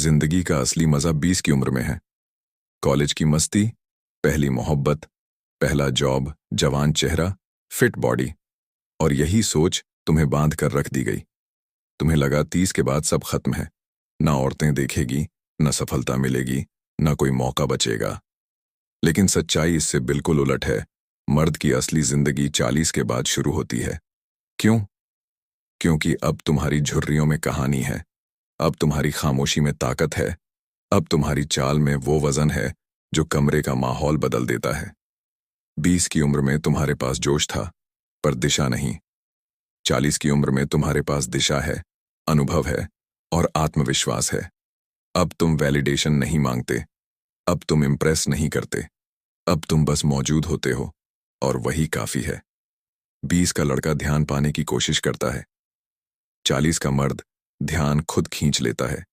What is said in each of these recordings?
जिंदगी का असली मजा 20 की उम्र में है। कॉलेज की मस्ती, पहली मोहब्बत, पहला जॉब, जवान चेहरा, फिट बॉडी, और यही सोच तुम्हें बांध कर रख दी गई। तुम्हें लगा 30 के बाद सब खत्म है, ना औरतें देखेगी, न सफलता मिलेगी, न कोई मौका बचेगा। लेकिन सच्चाई इससे बिल्कुल उलट है। मर्द की असली जिंदगी 40 के बाद शुरू होती है। क्यों? क्योंकि अब तुम्हारी झुर्रियों में कहानी है, अब तुम्हारी खामोशी में ताकत है, अब तुम्हारी चाल में वो वजन है जो कमरे का माहौल बदल देता है। 20 की उम्र में तुम्हारे पास जोश था, पर दिशा नहीं। 40 की उम्र में तुम्हारे पास दिशा है, अनुभव है और आत्मविश्वास है। अब तुम वैलिडेशन नहीं मांगते, अब तुम इम्प्रेस नहीं करते, अब तुम बस मौजूद होते हो, और वही काफी है। 20 का लड़का ध्यान पाने की कोशिश करता है, 40 का मर्द ध्यान खुद खींच लेता है,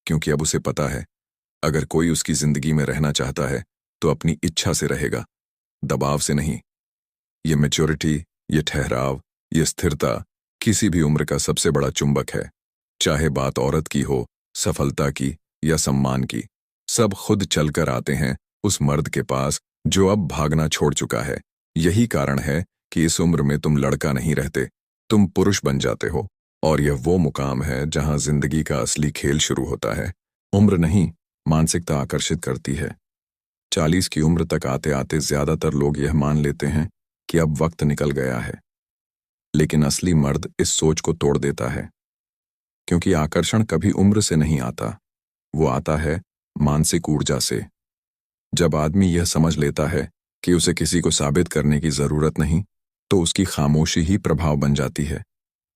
क्योंकि अब उसे पता है अगर कोई उसकी जिंदगी में रहना चाहता है तो अपनी इच्छा से रहेगा, दबाव से नहीं। ये मैच्योरिटी, ये ठहराव, ये स्थिरता किसी भी उम्र का सबसे बड़ा चुंबक है। चाहे बात औरत की हो, सफलता की या सम्मान की, सब खुद चलकर आते हैं उस मर्द के पास जो अब भागना छोड़ चुका है। यही कारण है कि इस उम्र में तुम लड़का नहीं रहते, तुम पुरुष बन जाते हो, और यह वो मुकाम है जहां जिंदगी का असली खेल शुरू होता है। उम्र नहीं, मानसिकता आकर्षित करती है। 40 की उम्र तक आते आते ज्यादातर लोग यह मान लेते हैं कि अब वक्त निकल गया है, लेकिन असली मर्द इस सोच को तोड़ देता है, क्योंकि आकर्षण कभी उम्र से नहीं आता, वो आता है मानसिक ऊर्जा से। जब आदमी यह समझ लेता है कि उसे किसी को साबित करने की जरूरत नहीं, तो उसकी खामोशी ही प्रभाव बन जाती है।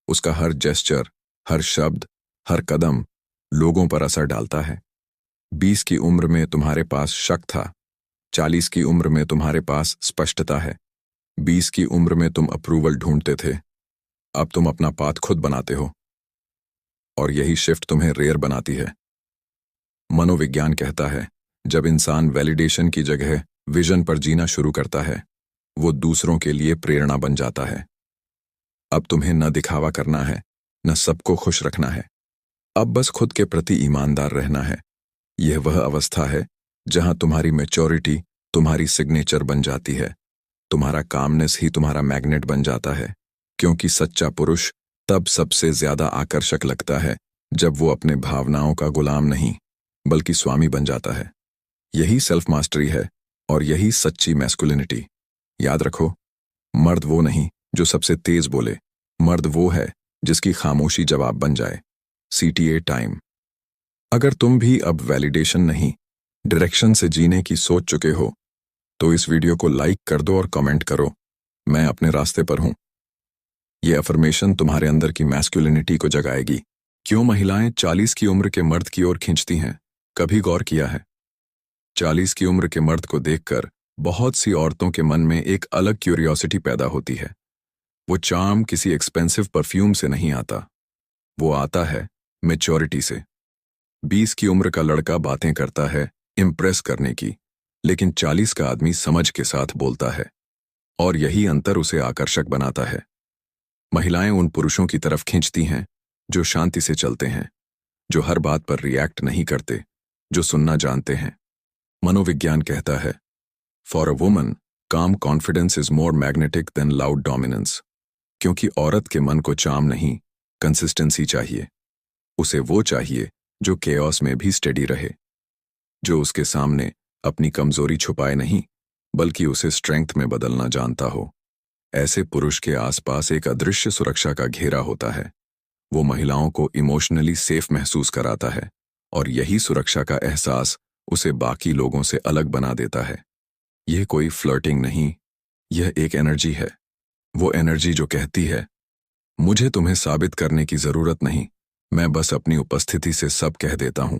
उसका हर जेस्चर, हर शब्द, हर कदम लोगों पर असर डालता है। 20 की उम्र में तुम्हारे पास शक था, 40 की उम्र में तुम्हारे पास स्पष्टता है। 20 की उम्र में तुम अप्रूवल ढूंढते थे, अब तुम अपना पाथ खुद बनाते हो, और यही शिफ्ट तुम्हें रेयर बनाती है। मनोविज्ञान कहता है, जब इंसान वैलिडेशन की जगह विजन पर जीना शुरू करता है, वो दूसरों के लिए प्रेरणा बन जाता है। अब तुम्हें न दिखावा करना है, न सबको खुश रखना है, अब बस खुद के प्रति ईमानदार रहना है। यह वह अवस्था है जहां तुम्हारी मैच्योरिटी तुम्हारी सिग्नेचर बन जाती है, तुम्हारा कामनेस ही तुम्हारा मैग्नेट बन जाता है, क्योंकि सच्चा पुरुष तब सबसे ज्यादा आकर्षक लगता है जब वो अपने भावनाओं का गुलाम नहीं, बल्कि स्वामी बन जाता है। यही सेल्फ मास्टरी है, और यही सच्ची मैस्कुलिनिटी। याद रखो, मर्द वो नहीं जो सबसे तेज बोले, मर्द वो है जिसकी खामोशी जवाब बन जाए। CTA time. अगर तुम भी अब वैलिडेशन नहीं, डायरेक्शन से जीने की सोच चुके हो, तो इस वीडियो को लाइक कर दो और कमेंट करो, मैं अपने रास्ते पर हूं। यह अफर्मेशन तुम्हारे अंदर की मैस्कुलिनिटी को जगाएगी। क्यों महिलाएं 40 की उम्र के मर्द की ओर खींचती हैं? कभी गौर किया है? 40 की उम्र के मर्द को देखकर बहुत सी औरतों के मन में एक अलग क्यूरियोसिटी पैदा होती है। वो चार्म किसी एक्सपेंसिव परफ्यूम से नहीं आता, वो आता है मैच्योरिटी से। 20 की उम्र का लड़का बातें करता है इम्प्रेस करने की, लेकिन 40 का आदमी समझ के साथ बोलता है, और यही अंतर उसे आकर्षक बनाता है। महिलाएं उन पुरुषों की तरफ खींचती हैं जो शांति से चलते हैं, जो हर बात पर रिएक्ट नहीं करते, जो सुनना जानते हैं। मनोविज्ञान कहता है, for a woman calm confidence is more magnetic than loud dominance. क्योंकि औरत के मन को चार्म नहीं, कंसिस्टेंसी चाहिए। उसे वो चाहिए जो केओस में भी स्टेडी रहे, जो उसके सामने अपनी कमजोरी छुपाए नहीं, बल्कि उसे स्ट्रेंथ में बदलना जानता हो। ऐसे पुरुष के आसपास एक अदृश्य सुरक्षा का घेरा होता है। वो महिलाओं को इमोशनली सेफ महसूस कराता है, और यही सुरक्षा का एहसास उसे बाकी लोगों से अलग बना देता है। यह कोई फ्लर्टिंग नहीं, यह एक एनर्जी है। वो एनर्जी जो कहती है, मुझे तुम्हें साबित करने की जरूरत नहीं, मैं बस अपनी उपस्थिति से सब कह देता हूं।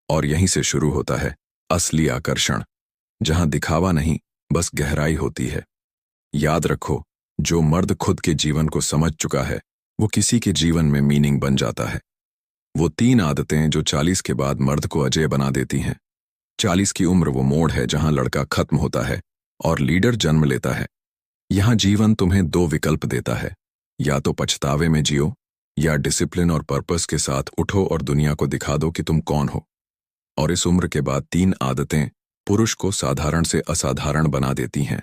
और यहीं से शुरू होता है असली आकर्षण, जहां दिखावा नहीं, बस गहराई होती है। याद रखो, जो मर्द खुद के जीवन को समझ चुका है, वो किसी के जीवन में मीनिंग बन जाता है। वो 3 आदतें जो 40 के बाद मर्द को अजेय बना देती हैं। 40 की उम्र वो मोड़ है जहां लड़का खत्म होता है और लीडर जन्म लेता है। यहां जीवन तुम्हें 2 विकल्प देता है, या तो पछतावे में जियो, या डिसिप्लिन और पर्पस के साथ उठो और दुनिया को दिखा दो कि तुम कौन हो। और इस उम्र के बाद 3 आदतें पुरुष को साधारण से असाधारण बना देती हैं।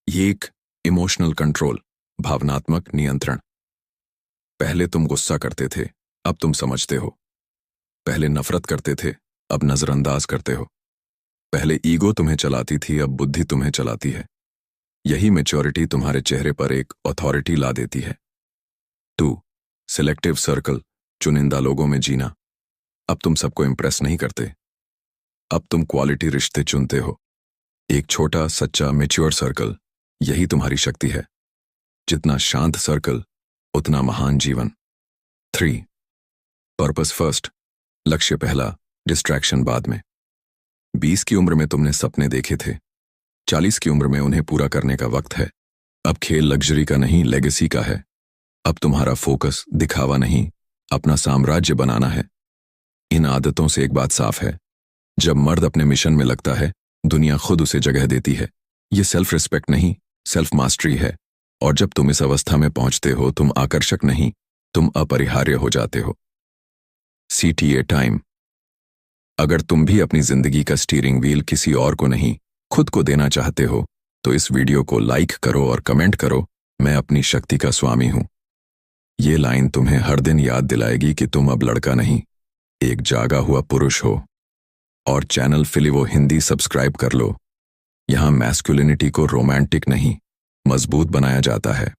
ये एक इमोशनल कंट्रोल, भावनात्मक नियंत्रण। पहले तुम गुस्सा करते थे, अब तुम समझते हो। पहले नफरत करते थे, अब नजरअंदाज करते हो। पहले ईगो तुम्हें चलाती थी, अब बुद्धि तुम्हें चलाती है। यही मैच्योरिटी तुम्हारे चेहरे पर एक अथॉरिटी ला देती है। 2. सिलेक्टिव सर्कल, चुनिंदा लोगों में जीना। अब तुम सबको इंप्रेस नहीं करते, अब तुम क्वालिटी रिश्ते चुनते हो। एक छोटा, सच्चा, मैच्योर सर्कल, यही तुम्हारी शक्ति है। जितना शांत सर्कल, उतना महान जीवन। 3. पर्पस फर्स्ट, लक्ष्य पहला, डिस्ट्रैक्शन बाद में। 20 की उम्र में तुमने सपने देखे थे, 40 की उम्र में उन्हें पूरा करने का वक्त है। अब खेल लग्जरी का नहीं, लेगेसी का है। अब तुम्हारा फोकस दिखावा नहीं, अपना साम्राज्य बनाना है। इन आदतों से एक बात साफ है, जब मर्द अपने मिशन में लगता है, दुनिया खुद उसे जगह देती है। ये सेल्फ रिस्पेक्ट नहीं, सेल्फ मास्टरी है। और जब तुम इस अवस्था में पहुंचते हो, तुम आकर्षक नहीं, तुम अपरिहार्य हो जाते हो। CTA time. अगर तुम भी अपनी जिंदगी का स्टीयरिंग व्हील किसी और को नहीं, खुद को देना चाहते हो, तो इस वीडियो को लाइक करो और कमेंट करो, मैं अपनी शक्ति का स्वामी हूं। ये लाइन तुम्हें हर दिन याद दिलाएगी कि तुम अब लड़का नहीं, एक जागा हुआ पुरुष हो। और चैनल फिलिवो हिंदी सब्सक्राइब कर लो। यहां मैस्कुलिनिटी को रोमांटिक नहीं, मजबूत बनाया जाता है।